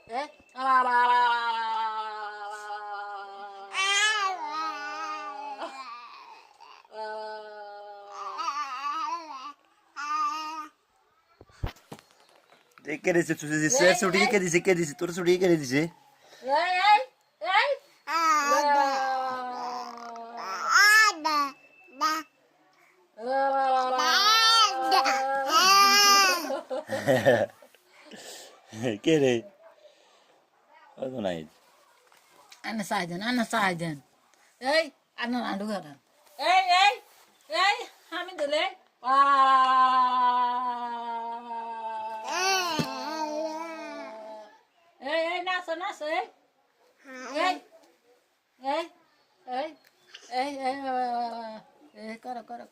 এই কে দিছে ছুটি কে দিছে তোর ছুটি কে দিছে এই এই এই কে রে ও তো নাই Ana sajan. Ei, ana andu gara. Ei, hami dule. Ei, nasa, ei. Ei, ei, ei, kara. Kara.